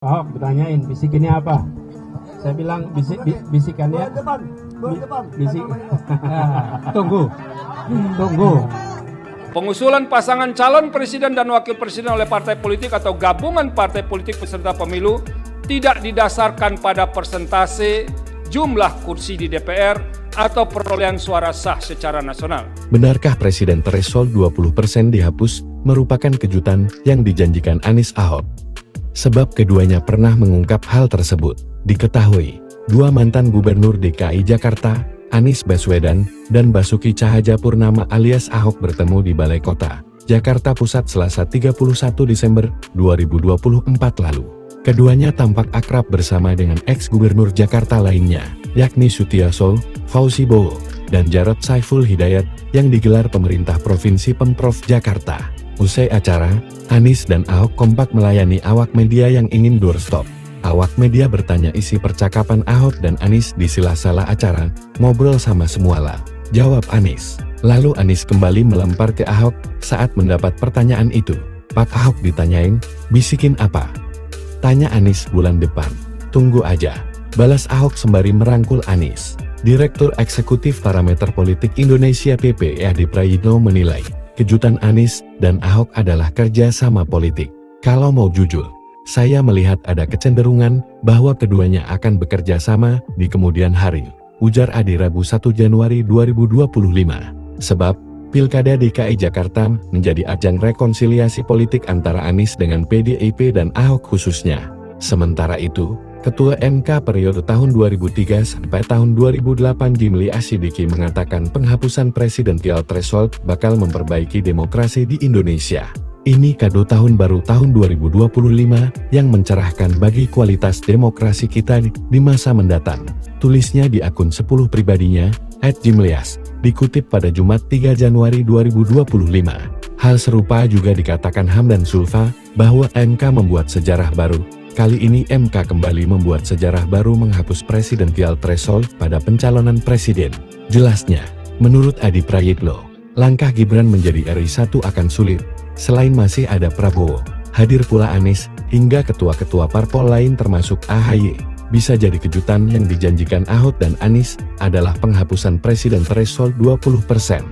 Ahok ditanyain bisikinnya apa? Saya bilang bisikannya bisik. Tunggu. Pengusulan pasangan calon presiden dan wakil presiden oleh partai politik atau gabungan partai politik peserta pemilu tidak didasarkan pada persentase jumlah kursi di DPR atau perolehan suara sah secara nasional. Benarkah presiden threshold 20% dihapus merupakan kejutan yang dijanjikan Anies Ahok? Sebab keduanya pernah mengungkap hal tersebut. Diketahui, dua mantan gubernur DKI Jakarta, Anies Baswedan dan Basuki Cahayapurnama alias Ahok bertemu di Balai Kota, Jakarta Pusat Selasa 31 Desember 2024 lalu. Keduanya tampak akrab bersama dengan ex-gubernur Jakarta lainnya, yakni Sutiaso, Fauzi Bowo, dan Jarod Saiful Hidayat yang digelar pemerintah Provinsi Pemprov Jakarta. Usai acara, Anies dan Ahok kompak melayani awak media yang ingin doorstop. Awak media bertanya isi percakapan Ahok dan Anies di sela-sela acara, ngobrol sama semualah, jawab Anies. Lalu Anies kembali melempar ke Ahok saat mendapat pertanyaan itu. Pak Ahok ditanyain, bisikin apa? Tanya Anies bulan depan. Tunggu aja, balas Ahok sembari merangkul Anies. Direktur Eksekutif Parameter Politik Indonesia PP Adi Prayitno menilai, kejutan Anies dan Ahok adalah kerja sama politik. Kalau mau jujur, saya melihat ada kecenderungan bahwa keduanya akan bekerja sama di kemudian hari, ujar Adi Rabu 1 Januari 2025. Sebab, Pilkada DKI Jakarta menjadi ajang rekonsiliasi politik antara Anies dengan PDIP dan Ahok khususnya. Sementara itu, Ketua MK periode tahun 2003 sampai tahun 2008 Jimli Asidiki mengatakan penghapusan presidensial threshold bakal memperbaiki demokrasi di Indonesia. Ini kado tahun baru tahun 2025 yang mencerahkan bagi kualitas demokrasi kita di masa mendatang. Tulisnya di akun 10 pribadinya, @jimlias, dikutip pada Jumat 3 Januari 2025. Hal serupa juga dikatakan Hamdan Zulfa, bahwa MK membuat sejarah baru. Kali ini MK kembali membuat sejarah baru menghapus presidensial threshold pada pencalonan presiden. Jelasnya, menurut Adi Prayitno, langkah Gibran menjadi RI 1 akan sulit. Selain masih ada Prabowo, hadir pula Anies, hingga ketua-ketua parpol lain termasuk AHY. Bisa jadi kejutan yang dijanjikan Ahok dan Anies adalah penghapusan presiden threshold 20%.